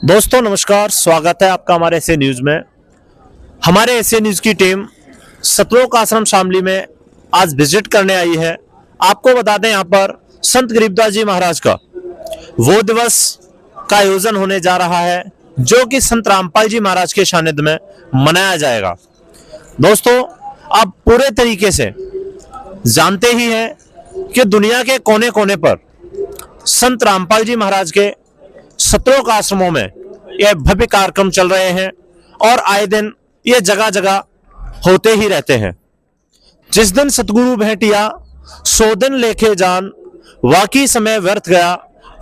दोस्तों नमस्कार, स्वागत है आपका हमारे एसए न्यूज में। हमारे एसए न्यूज की टीम सतलोक आश्रम शामली में आज विजिट करने आई है। आपको बता दें, यहाँ पर संत गरीबदास जी महाराज का वो दिवस का आयोजन होने जा रहा है जो कि संत रामपाल जी महाराज के सानिध्य में मनाया जाएगा। दोस्तों, आप पूरे तरीके से जानते ही हैं कि दुनिया के कोने कोने पर संत रामपाल जी महाराज के सतलोक आश्रमों में यह भव्य कार्यक्रम चल रहे हैं और आए दिन ये जगह जगह होते ही रहते हैं। जिस दिन सतगुरु भेंटिया 100 दिन लेके जान, वाकई समय व्यर्थ गया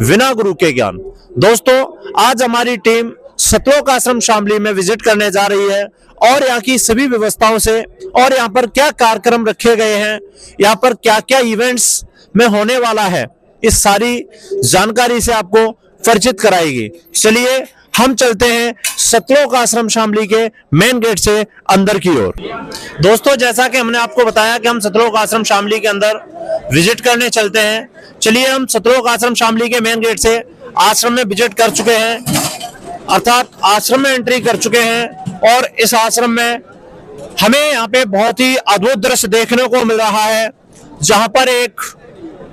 बिना गुरु के ज्ञान। दोस्तों, आज हमारी टीम सतलोक आश्रम शामली में विजिट करने जा रही है और यहाँ की सभी व्यवस्थाओं से और यहाँ पर क्या कार्यक्रम रखे गए हैं, यहाँ पर क्या क्या इवेंट्स में होने वाला है, इस सारी जानकारी से आपको परिचित कराएगी। चलिए हम चलते हैं सतलोक आश्रम शामली के मेन गेट से अंदर की ओर। दोस्तों, जैसा कि हमने आपको बताया कि हम सतलोक आश्रम शामली के अंदर विजिट करने चलते हैं। चलिए हम सतलोक आश्रम शामली के मेन गेट से आश्रम में विजिट कर चुके हैं, अर्थात आश्रम में एंट्री कर चुके हैं और इस आश्रम में हमें यहाँ पे बहुत ही अद्भुत दृश्य देखने को मिल रहा है। जहाँ पर एक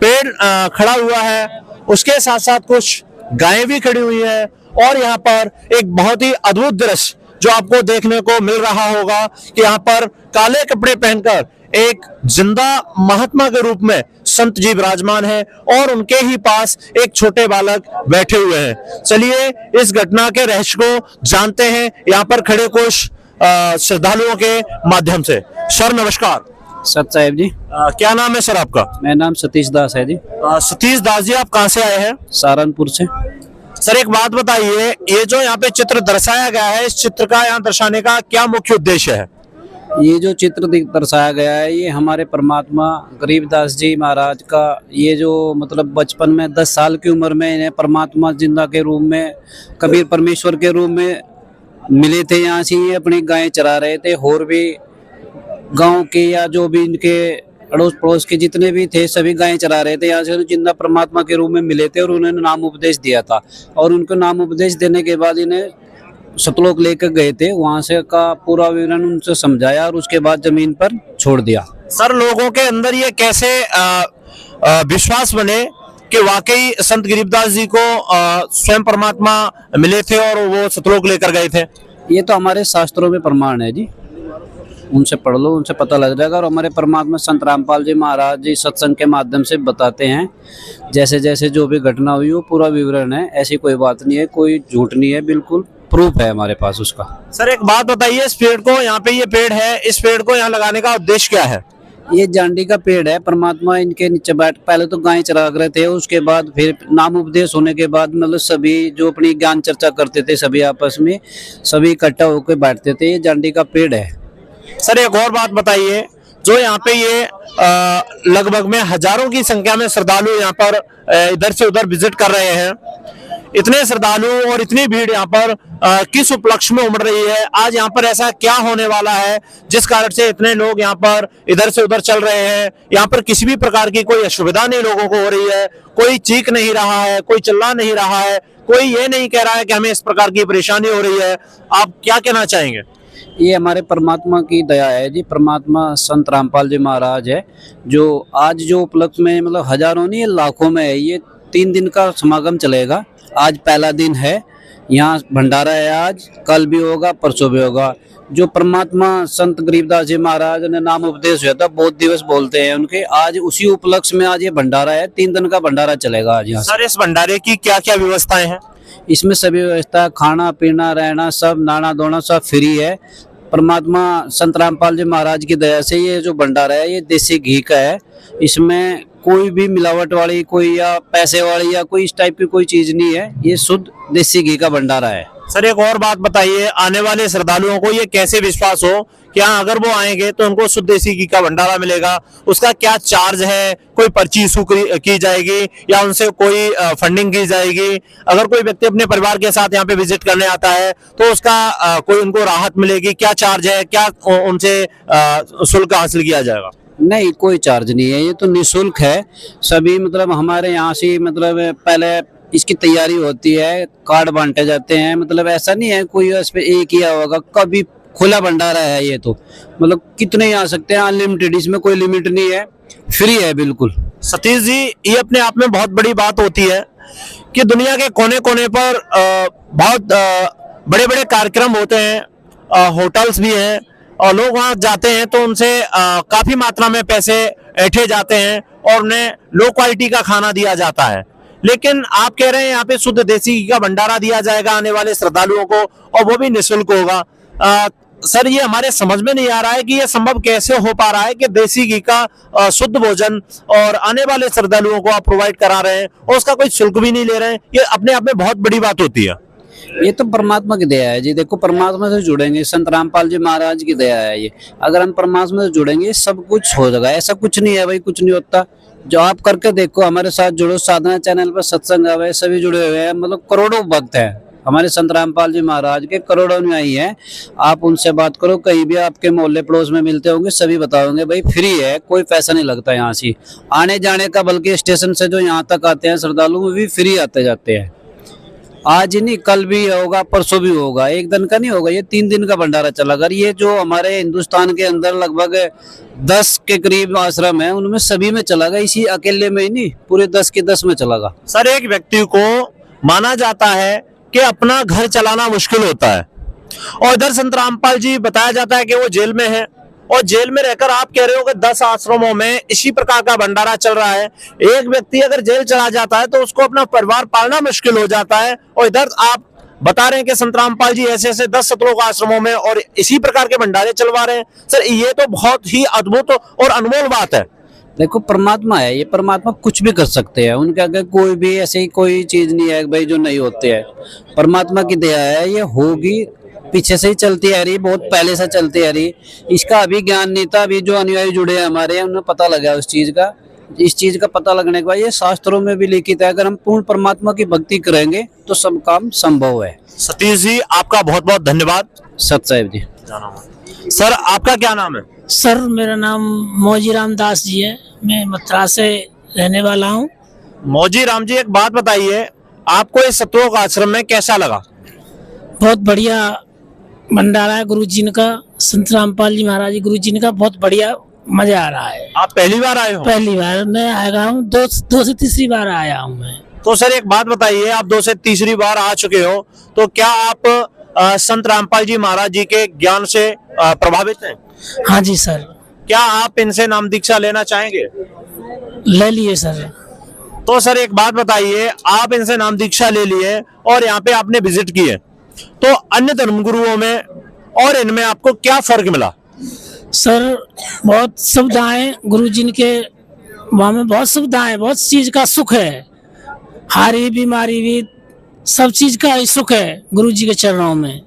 पेड़ खड़ा हुआ है, उसके साथ साथ कुछ गायें भी खड़ी हुई है और यहाँ पर एक बहुत ही अद्भुत दृश्य जो आपको देखने को मिल रहा होगा कि यहाँ पर काले कपड़े पहनकर एक जिंदा महात्मा के रूप में संत जी विराजमान है और उनके ही पास एक छोटे बालक बैठे हुए हैं। चलिए इस घटना के रहस्य को जानते हैं यहाँ पर खड़े कुछ श्रद्धालुओं के माध्यम से। सर नमस्कार। सत साहेब जी। क्या नाम है सर आपका? मेरा नाम सतीश दास है जी। सतीश दास जी, आप कहाँ से आए हैं? सहारनपुर से। सर एक बात बताइए, ये जो यहाँ पे चित्र दर्शाया गया है, इस चित्र का यहाँ दर्शाने का क्या मुख्य उद्देश्य है? ये जो चित्र दर्शाया गया है, ये हमारे परमात्मा गरीबदास जी महाराज का, ये जो मतलब बचपन में 10 साल की उम्र में इन्हें परमात्मा जिंदा के रूप में, कबीर परमेश्वर के रूप में मिले थे। यहाँ से ये अपनी गायें चरा रहे थे और भी गांव के या जो भी इनके अड़ोस पड़ोस के जितने भी थे सभी गायें चरा रहे थे। यहाँ से जिंदा परमात्मा के रूप में मिले थे और उन्होंने नाम उपदेश दिया था और उनको नाम उपदेश देने के बाद इन्हें सतलोक लेकर गए थे। वहां से का पूरा विवरण उनसे समझाया और उसके बाद जमीन पर छोड़ दिया। सर लोगों के अंदर ये कैसे विश्वास बने कि वाकई संत गरीबदास जी को स्वयं परमात्मा मिले थे और वो सतलोक लेकर गए थे? ये तो हमारे शास्त्रों में प्रमाण है जी, उनसे पढ़ लो, उनसे पता लग जाएगा। और हमारे परमात्मा संत रामपाल जी महाराज जी सत्संग के माध्यम से बताते हैं, जैसे जैसे जो भी घटना हुई वो पूरा विवरण है। ऐसी कोई बात नहीं है, कोई झूठ नहीं है, बिल्कुल प्रूफ है हमारे पास उसका। सर एक बात बताइए, इस पेड़ को, यहाँ पे ये पेड़ है, इस पेड़ को यहाँ लगाने का उद्देश्य क्या है? ये जांडी का पेड़ है। परमात्मा इनके नीचे बैठ, पहले तो गाय चरा रहे थे, उसके बाद फिर नाम उपदेश होने के बाद मतलब सभी जो अपनी ज्ञान चर्चा करते थे सभी आपस में सभी इकट्ठा होकर बैठते थे। ये जांडी का पेड़ है। सर एक और बात बताइए, जो यहाँ पे ये लगभग में हजारों की संख्या में श्रद्धालु यहाँ पर इधर से उधर विजिट कर रहे हैं, इतने श्रद्धालु और इतनी भीड़ यहाँ पर किस उपलक्ष्य में उमड़ रही है? आज यहाँ पर ऐसा क्या होने वाला है जिस कारण से इतने लोग यहाँ पर इधर से उधर चल रहे हैं? यहाँ पर किसी भी प्रकार की कोई असुविधा नहीं लोगों को हो रही है, कोई चीख नहीं रहा है, कोई चिल्ला नहीं रहा है, कोई ये नहीं कह रहा है कि हमें इस प्रकार की परेशानी हो रही है। आप क्या कहना चाहेंगे? ये हमारे परमात्मा की दया है जी। परमात्मा संत रामपाल जी महाराज है जो आज जो उपलक्ष्य में मतलब हजारों नहीं लाखों में है। ये 3 दिन का समागम चलेगा। आज पहला दिन है, यहाँ भंडारा है, आज कल भी होगा, परसों भी होगा। जो परमात्मा संत गरीबदास जी महाराज ने नाम उपदेश हुआ था, बहुत दिवस बोलते हैं उनके, आज उसी उपलक्ष्य में आज ये भंडारा है। 3 दिन का भंडारा चलेगा आज यहाँ। सर इस भंडारे की क्या क्या व्यवस्थाएं हैं? इसमें सभी व्यवस्था, खाना पीना रहना सब, नाना धोना सब फ्री है। परमात्मा संत रामपाल जी महाराज की दया से ये जो भंडारा है ये देसी घी का है। इसमें कोई भी मिलावट वाली कोई या पैसे वाली या कोई इस टाइप की कोई चीज नहीं है, ये शुद्ध देसी घी का भंडारा है। सर एक और बात बताइए, आने वाले श्रद्धालुओं को ये कैसे विश्वास हो कि हाँ अगर वो आएंगे तो उनको शुद्ध देसी घी का भंडारा मिलेगा? उसका क्या चार्ज है? कोई पर्ची इशू की जाएगी या उनसे कोई फंडिंग की जाएगी? अगर कोई व्यक्ति अपने परिवार के साथ यहाँ पे विजिट करने आता है तो उसका कोई उनको राहत मिलेगी? क्या चार्ज है? क्या उनसे शुल्क हासिल किया जाएगा? नहीं, कोई चार्ज नहीं है, ये तो निःशुल्क है। सभी मतलब हमारे यहाँ से मतलब पहले इसकी तैयारी होती है, कार्ड बांटे जाते हैं। मतलब ऐसा नहीं है कोई इस पे एक ही होगा, कभी खुला भंडारा है ये तो। मतलब कितने ही आ सकते हैं, अनलिमिटेड, इसमें कोई लिमिट नहीं है, फ्री है बिल्कुल। सतीश जी, ये अपने आप में बहुत बड़ी बात होती है कि दुनिया के कोने कोने पर बहुत बड़े बड़े कार्यक्रम होते हैं, होटल्स भी हैं, और लोग वहां जाते हैं तो उनसे काफी मात्रा में पैसे ऐंठे जाते हैं और उन्हें लो क्वालिटी का खाना दिया जाता है। लेकिन आप कह रहे हैं यहाँ पे शुद्ध देसी घी का भंडारा दिया जाएगा आने वाले श्रद्धालुओं को, और वो भी निःशुल्क होगा। सर, ये हमारे समझ में नहीं आ रहा है कि ये संभव कैसे हो पा रहा है कि देसी घी का शुद्ध भोजन और आने वाले श्रद्धालुओं को आप प्रोवाइड करा रहे हैं और उसका कोई शुल्क भी नहीं ले रहे हैं। ये अपने आप में बहुत बड़ी बात होती है। ये तो परमात्मा की दया है जी। देखो, परमात्मा से जुड़ेंगे, संत रामपाल जी महाराज की दया है ये। अगर हम परमात्मा से जुड़ेंगे सब कुछ हो जाएगा। ऐसा कुछ नहीं है भाई, कुछ नहीं होता। जो आप करके देखो, हमारे साथ जुड़ो, साधना चैनल पर सत्संग आवे, सभी जुड़े हुए हैं। मतलब करोड़ों भक्त हैं हमारे संत रामपाल जी महाराज के, करोड़ों में आई हैं। आप उनसे बात करो, कहीं भी आपके मोहल्ले पड़ोस में मिलते होंगे, सभी बताओगे भाई फ्री है, कोई पैसा नहीं लगता यहाँ से आने जाने का। बल्कि स्टेशन से जो यहाँ तक आते हैं श्रद्धालु, वो भी फ्री आते जाते हैं। आज ही नहीं, कल भी होगा, परसों भी होगा, एक दिन का नहीं होगा, ये 3 दिन का भंडारा चला। अगर ये जो हमारे हिंदुस्तान के अंदर लगभग 10 के करीब आश्रम है, उनमें सभी में चलागा, इसी अकेले में ही नहीं, पूरे 10 के 10 में चलागा। सर, एक व्यक्ति को माना जाता है कि अपना घर चलाना मुश्किल होता है, और इधर संत रामपाल जी बताया जाता है कि वो जेल में है, और जेल में रहकर आप कह रहे हो कि 10 आश्रमों में इसी प्रकार का भंडारा चल रहा है। एक व्यक्ति अगर जेल चला जाता है तो उसको अपना परिवार पालना मुश्किल हो जाता है, और इधर आप बता रहे हैं कि संत रामपाल जी ऐसे ऐसे 10 सत्रों आश्रमों में और इसी प्रकार के भंडारे चलवा रहे हैं। सर, ये तो बहुत ही अद्भुत और अनमोल बात है। देखो, परमात्मा है ये, परमात्मा कुछ भी कर सकते हैं। उनके आगे कोई भी ऐसी कोई चीज नहीं है भाई जो नहीं होते है। परमात्मा की दया है, ये होगी, पीछे से ही चलती आ रही, बहुत पहले से चलती आ रही। इसका अभी ज्ञान नहीं था, अभी जो अनुयायी जुड़े हैं हमारे, उन्हें पता लगा उस चीज का। इस चीज का पता लगने के बाद ये शास्त्रों में भी लिखित है, अगर हम पूर्ण परमात्मा की भक्ति करेंगे तो सब काम संभव है। सतीश जी, आपका बहुत बहुत धन्यवाद। सत साहिब जी। सर, आपका क्या नाम है? सर, मेरा नाम मौजी रामदास जी है, मैं मथुरा से रहने वाला हूँ। मौजी राम जी, एक बात बताइए, आपको इस सत्रों का आश्रम में कैसा लगा? बहुत बढ़िया भंडारा है गुरु जी का, संत रामपाल जी महाराज जी गुरु जी का, बहुत बढ़िया मजा आ रहा है। आप पहली बार आए हो? पहली बार मैं आया हूँ, दो से तीसरी बार आया हूँ मैं। तो सर, एक बात बताइए, आप 2 से तीसरी बार आ चुके हो, तो क्या आप संत रामपाल जी महाराज जी के ज्ञान से प्रभावित हैं? हाँ जी सर। क्या आप इनसे नाम दीक्षा लेना चाहेंगे? ले लिए सर। तो सर, एक बात बताइए, आप इनसे नाम दीक्षा ले लिए और यहाँ पे आपने विजिट की है, तो अन्य धर्मगुरुओं में और इनमें आपको क्या फर्क मिला? सर, बहुत सुविधाएं गुरु जी के वहाँ में, बहुत सुविधाएं, बहुत चीज का सुख है, हारी बीमारी भी सब चीज का सुख है गुरु जी के चरणों में।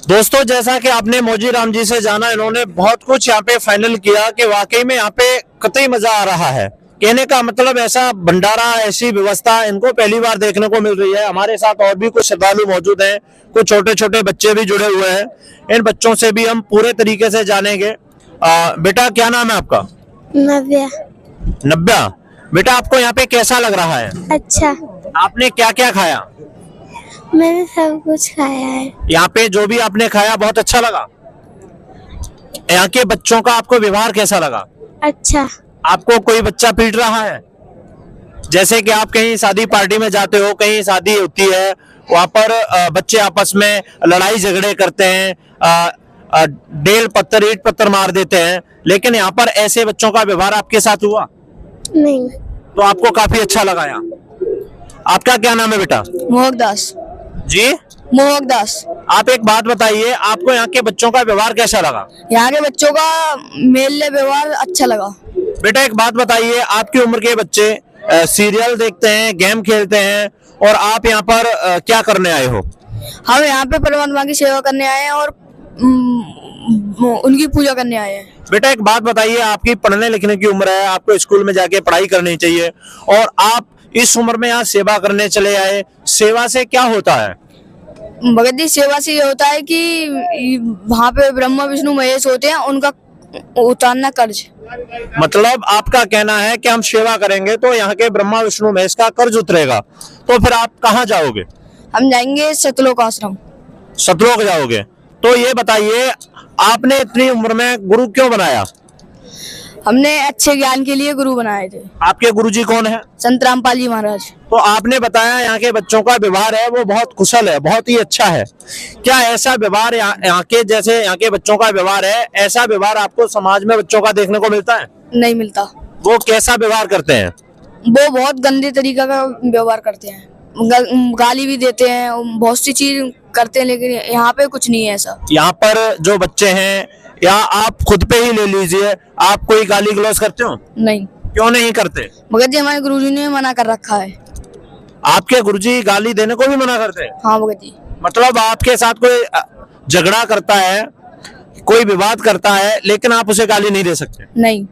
दोस्तों, जैसा कि आपने मौजी राम जी से जाना, इन्होंने बहुत कुछ यहाँ पे फाइनल किया कि वाकई में यहाँ पे कतई मजा आ रहा है। कहने का मतलब ऐसा भंडारा, ऐसी व्यवस्था इनको पहली बार देखने को मिल रही है। हमारे साथ और भी कुछ श्रद्धालु मौजूद हैं, कुछ छोटे छोटे बच्चे भी जुड़े हुए हैं। इन बच्चों से भी हम पूरे तरीके से जानेंगे। बेटा, क्या नाम है आपका? नव्या। नब्या, बेटा आपको यहाँ पे कैसा लग रहा है? अच्छा, आपने क्या क्या खाया? मैंने सब कुछ खाया है। यहाँ पे जो भी आपने खाया बहुत अच्छा लगा? यहाँ के बच्चों का आपको व्यवहार कैसा लगा? अच्छा। आपको कोई बच्चा पीट रहा है? जैसे कि आप कहीं शादी पार्टी में जाते हो, कहीं शादी होती है, वहां पर बच्चे आपस में लड़ाई झगड़े करते हैं, डेल पत्थर ईंट पत्थर मार देते हैं, लेकिन यहाँ पर ऐसे बच्चों का व्यवहार आपके साथ हुआ? नहीं। तो आपको काफी अच्छा लगा यहाँ। आपका क्या नाम है बेटा? मोहकदास। जी, मोहकदास। आप एक बात बताइए, आपको यहाँ के बच्चों का व्यवहार कैसा लगा? यहाँ के बच्चों का मेल व्यवहार अच्छा लगा। बेटा, एक बात बताइए, आपकी उम्र के बच्चे सीरियल देखते हैं, गेम खेलते हैं, और आप यहाँ पर क्या करने आए हो? हम यहाँ पे परमात्मा की सेवा करने आए हैं और उनकी पूजा करने आए हैं। बेटा, एक बात बताइए, आपकी पढ़ने लिखने की उम्र है, आपको स्कूल में जाके पढ़ाई करनी चाहिए, और आप इस उम्र में यहाँ सेवा करने चले आए। सेवा से क्या होता है? भगत जी, सेवा से ये होता है कि वहाँ पे ब्रह्मा विष्णु महेश होते हैं, उनका उतारना कर्ज। मतलब आपका कहना है कि हम सेवा करेंगे तो यहाँ के ब्रह्मा विष्णु महेश का कर्ज उतरेगा, तो फिर आप कहाँ जाओगे? हम जाएंगे सतलोक आश्रम। सतलोक जाओगे। तो ये बताइए, आपने इतनी उम्र में गुरु क्यों बनाया? हमने अच्छे ज्ञान के लिए गुरु बनाए थे। आपके गुरुजी कौन है? संत रामपाल जी महाराज। तो आपने बताया यहाँ के बच्चों का व्यवहार है वो बहुत कुशल है, बहुत ही अच्छा है। क्या ऐसा व्यवहार यहाँ के जैसे यहाँ के बच्चों का व्यवहार है, ऐसा व्यवहार आपको समाज में बच्चों का देखने को मिलता है? नहीं मिलता। वो कैसा व्यवहार करते हैं? वो बहुत गंदे तरीका का व्यवहार करते हैं, गाली भी देते हैं, बहुत सी चीज करते हैं, लेकिन यहाँ पे कुछ नहीं है ऐसा। यहाँ पर जो बच्चे हैं, या आप खुद पे ही ले लीजिए, आप कोई गाली गलौज करते हो? नहीं। क्यों नहीं करते? भगत जी हमारे गुरुजी ने मना कर रखा है। आपके गुरुजी गाली देने को भी मना करते हैं? हाँ भगत जी। मतलब आपके साथ कोई झगड़ा करता है, कोई विवाद करता है, लेकिन आप उसे गाली नहीं दे सकते? नहीं।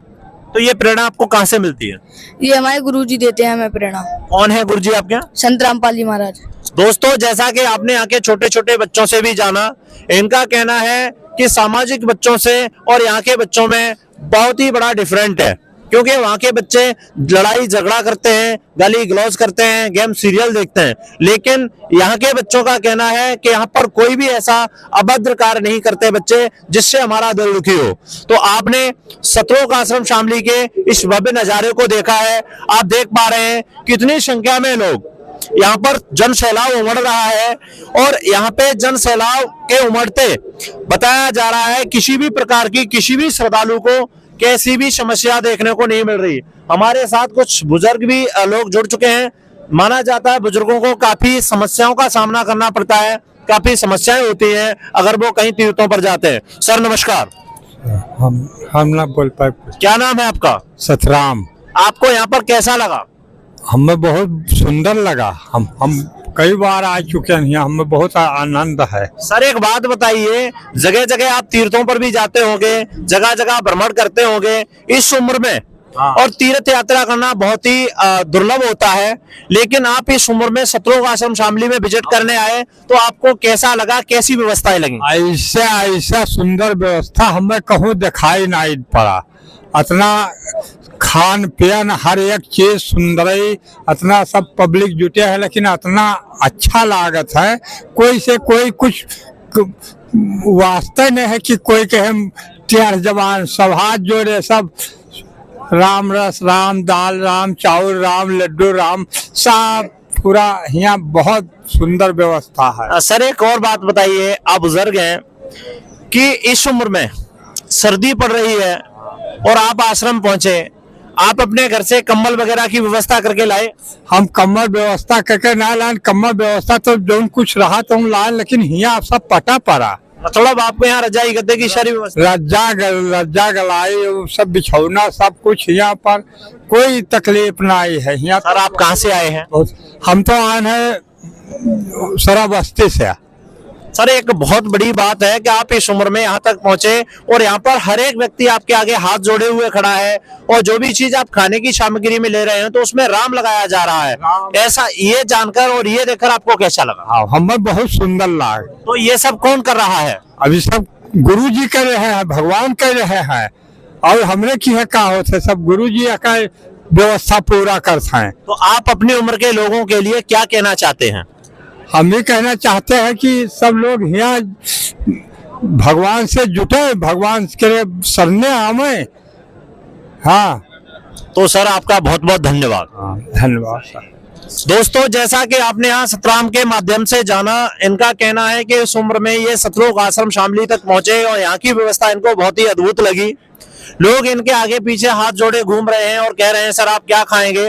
तो ये प्रेरणा आपको कहाँ से मिलती है? ये हमारे गुरुजी देते हैं हमें प्रेरणा। कौन है गुरुजी आपके? संत रामपाल जी महाराज। दोस्तों, जैसा कि आपने यहाँ के छोटे छोटे बच्चों से भी जाना, इनका कहना है कि सामाजिक बच्चों से और यहाँ के बच्चों में बहुत ही बड़ा डिफरेंट है, क्योंकि वहाँ के बच्चे लड़ाई झगड़ा करते हैं, गाली गलौज करते हैं, गेम सीरियल देखते हैं, लेकिन यहाँ के बच्चों का कहना है कि यहाँ पर कोई भी ऐसा अभद्र कार्य नहीं करते बच्चे जिससे हमारा दिल दुखी हो। तो आपने सतलोक आश्रम शामली के इस भव्य नजारे को देखा है, आप देख पा रहे हैं कितनी संख्या में लोग यहाँ पर जन सैलाब उमड़ रहा है, और यहाँ पे जन सैलाब के उमड़ते बताया जा रहा है किसी भी प्रकार की किसी भी श्रद्धालु को कैसी भी समस्या देखने को नहीं मिल रही। हमारे साथ कुछ बुजुर्ग भी लोग जुड़ चुके हैं। माना जाता है बुजुर्गों को काफी समस्याओं का सामना करना पड़ता है, काफी समस्याएं होती हैं अगर वो कहीं तीर्थों पर जाते हैं। सर नमस्कार। हम ना बोल पाए। क्या नाम है आपका? सतराम। आपको यहाँ पर कैसा लगा? हमें बहुत सुंदर लगा। हम कई बार आ चुके हैं, हमें बहुत आनंद है। सर एक बात बताइए, जगह जगह आप तीर्थों पर भी जाते होंगे, जगह जगह भ्रमण करते होंगे इस उम्र में, और तीर्थ यात्रा करना बहुत ही दुर्लभ होता है, लेकिन आप इस उम्र में सतलोक आश्रम शामली में विजिट करने आए, तो आपको कैसा लगा, कैसी व्यवस्थाएं लगी? ऐसा सुंदर व्यवस्था हमें कहूँ दिखाई नहीं पड़ा। इतना खान पियन हर एक चीज सुंदर, इतना सब पब्लिक जुटे है, लेकिन इतना अच्छा लागत है। कोई से कोई कुछ वास्ते नहीं है कि कोई कहे टेढ़ जबान, सब हाथ जोड़े, सब राम रस, राम दाल, राम चावल, राम लड्डू, राम सब पूरा यहाँ बहुत सुंदर व्यवस्था है। सर एक और बात बताइए, आप बुजुर्ग हैं कि इस उम्र में सर्दी पड़ रही है और आप आश्रम पहुंचे, आप अपने घर से कंबल वगैरह की व्यवस्था करके लाए? हम कम्बल व्यवस्था करके ना लाए, कम्बल व्यवस्था तो जो कुछ रहा तो हम लाए, लेकिन यहाँ सब पटा पड़ा। मतलब आपको यहाँ रजाई गद्दे की सारी व्यवस्था? रज्जा गलाई, सब बिछौना, सब कुछ यहाँ पर, कोई तकलीफ नहीं है यहाँ। सर आप कहाँ से आए हैं? हम तो आए हैं सराबस्ती से। सर एक बहुत बड़ी बात है कि आप इस उम्र में यहाँ तक पहुंचे और यहाँ पर हर एक व्यक्ति आपके आगे हाथ जोड़े हुए खड़ा है, और जो भी चीज आप खाने की सामग्री में ले रहे हैं तो उसमें राम लगाया जा रहा है। ऐसा ये जानकर और ये देखकर आपको कैसा लगा? हाँ, हमें बहुत सुंदर लगा। तो ये सब कौन कर रहा है? अभी सब गुरु जी कर रहे हैं, भगवान कर रहे हैं, और हमने की है कहा होते सब गुरु जी का व्यवस्था पूरा करते हैं। तो आप अपनी उम्र के लोगों के लिए क्या कहना चाहते हैं? हम ये कहना चाहते हैं कि सब लोग यहाँ भगवान से जुटे, भगवान के शरणे आवे। हाँ तो सर आपका बहुत बहुत धन्यवाद। धन्यवाद सर। दोस्तों, जैसा कि आपने यहाँ सतराम के माध्यम से जाना, इनका कहना है कि इस उम्र में ये सतलोक आश्रम शामली तक पहुंचे और यहाँ की व्यवस्था इनको बहुत ही अद्भुत लगी। लोग इनके आगे पीछे हाथ जोड़े घूम रहे हैं और कह रहे हैं सर आप क्या खाएंगे,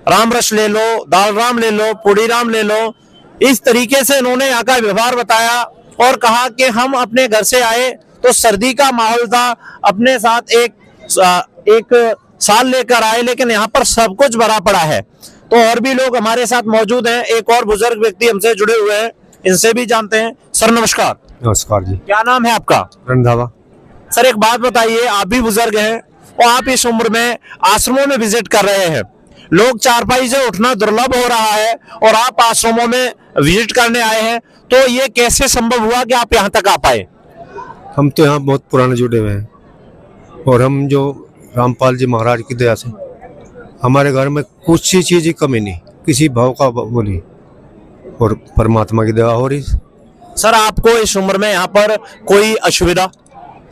राम रस ले लो, दाल राम ले लो, पूड़ी राम ले लो। इस तरीके से इन्होंने यहाँ का व्यवहार बताया और कहा कि हम अपने घर से आए तो सर्दी का माहौल था, अपने साथ एक साल लेकर आए, लेकिन यहाँ पर सब कुछ भरा पड़ा है। तो और भी लोग हमारे साथ मौजूद हैं, एक और बुजुर्ग व्यक्ति हमसे जुड़े हुए हैं, इनसे भी जानते हैं। सर नमस्कार। नमस्कार जी। क्या नाम है आपका? रंधावा। सर एक बात बताइए, आप भी बुजुर्ग हैं और आप इस उम्र में आश्रमों में विजिट कर रहे हैं, लोग चारपाई से उठना दुर्लभ हो रहा है और आप आश्रमों में विजिट करने आए हैं, तो ये कैसे संभव हुआ कि आप यहाँ तक आ पाए? हम तो यहाँ बहुत पुराने जुड़े हुए हैं। और हम जो रामपाल जी महाराज की दया से हमारे घर में कुछ ही चीज़ की कमी नहीं, किसी भाव का वो नहीं, और परमात्मा की दया हो रही। सर आपको इस उम्र में यहाँ पर कोई असुविधा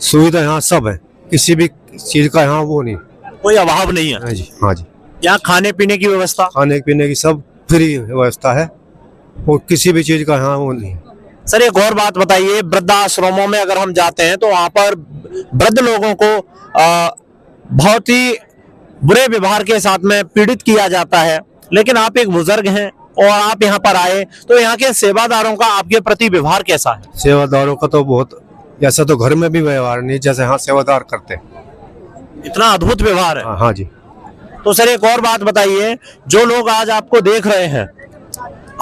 सुविधा यहाँ सब है, किसी भी चीज़ का यहाँ वो नहीं। कोई अभाव नहीं है? हाँ जी, हाँ जी। यहाँ खाने पीने की व्यवस्था, खाने पीने की सब फ्री व्यवस्था है और किसी भी चीज़ का यहाँ वो नहीं। सर एक और बात बताइए, वृद्धाश्रमों में अगर हम जाते हैं तो वहां पर वृद्ध लोगों को बहुत ही बुरे व्यवहार के साथ में पीड़ित किया जाता है, लेकिन आप एक बुजुर्ग हैं और आप यहाँ पर आए तो यहाँ के सेवादारों का आपके प्रति व्यवहार कैसा है? सेवादारों का तो बहुत, जैसा तो घर में भी व्यवहार नहीं जैसे यहाँ सेवादार करते हैं। इतना अद्भुत व्यवहार है। हाँ जी। तो सर एक और बात बताइए, जो लोग आज आपको देख रहे हैं,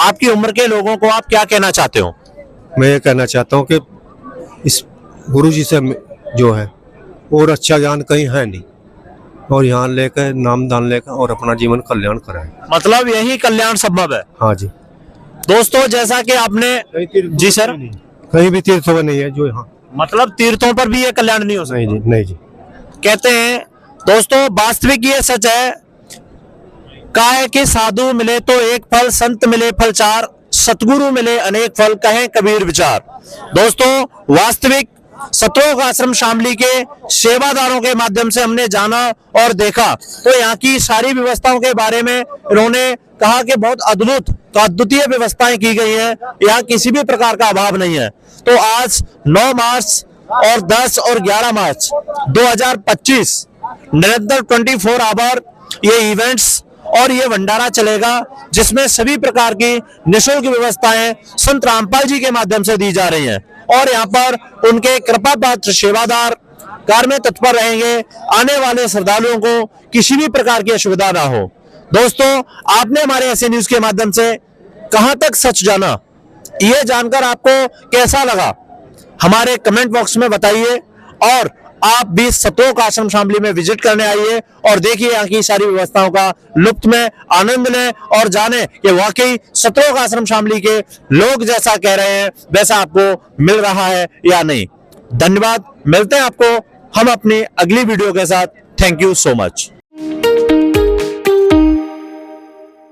आपकी उम्र के लोगों को आप क्या कहना चाहते हो? मैं ये कहना चाहता हूँ कि इस गुरुजी से जो है और अच्छा ज्ञान कहीं है नहीं, और यहाँ लेकर नामदान लेकर और अपना जीवन कल्याण कराएं। मतलब यही कल्याण संभव है। हाँ जी। दोस्तों जैसा कि आपने जी सर, कहीं भी तीर्थों में नहीं है जो यहाँ, मतलब तीर्थों पर भी ये कल्याण नहीं हो सकता? नहीं जी, नहीं जी। कहते हैं दोस्तों, वास्तविक ये सच है, काहे कि साधु मिले तो एक फल, संत मिले फल चार, सतगुरु मिले अनेक फल, कहें कबीर विचार। दोस्तों वास्तविक सतलोक आश्रम शामली के सेवादारों के माध्यम से हमने जाना और देखा तो यहाँ की सारी व्यवस्थाओं के बारे में इन्होंने कहा कि बहुत अद्भुत तो अद्वितीय व्यवस्थाएं की गई हैं, यहाँ किसी भी प्रकार का अभाव नहीं है। तो आज 9 मार्च और 10 और 11 मार्च 2025 निरंतर 24 आवर ये इवेंट्स और ये भंडारा चलेगा, जिसमें सभी प्रकार की निःशुल्क व्यवस्थाएं संत रामपाल जी के माध्यम से दी जा रही हैं और यहाँ पर उनके कृपा पात्र सेवादार कार्य में तत्पर रहेंगे। आने वाले श्रद्धालुओं को किसी भी प्रकार की असुविधा ना हो। दोस्तों आपने हमारे ऐसे न्यूज के माध्यम से कहां तक सच जाना, ये जानकर आपको कैसा लगा हमारे कमेंट बॉक्स में बताइए, और आप भी सतलोक आश्रम शामली में विजिट करने आइए और देखिए यहाँ की सारी व्यवस्थाओं का लुत्फ में आनंद लें और जाने कि वाकई सतलोक आश्रम शामली के लोग जैसा कह रहे हैं वैसा आपको मिल रहा है या नहीं। धन्यवाद, मिलते हैं आपको हम अपनी अगली वीडियो के साथ। Thank you so much.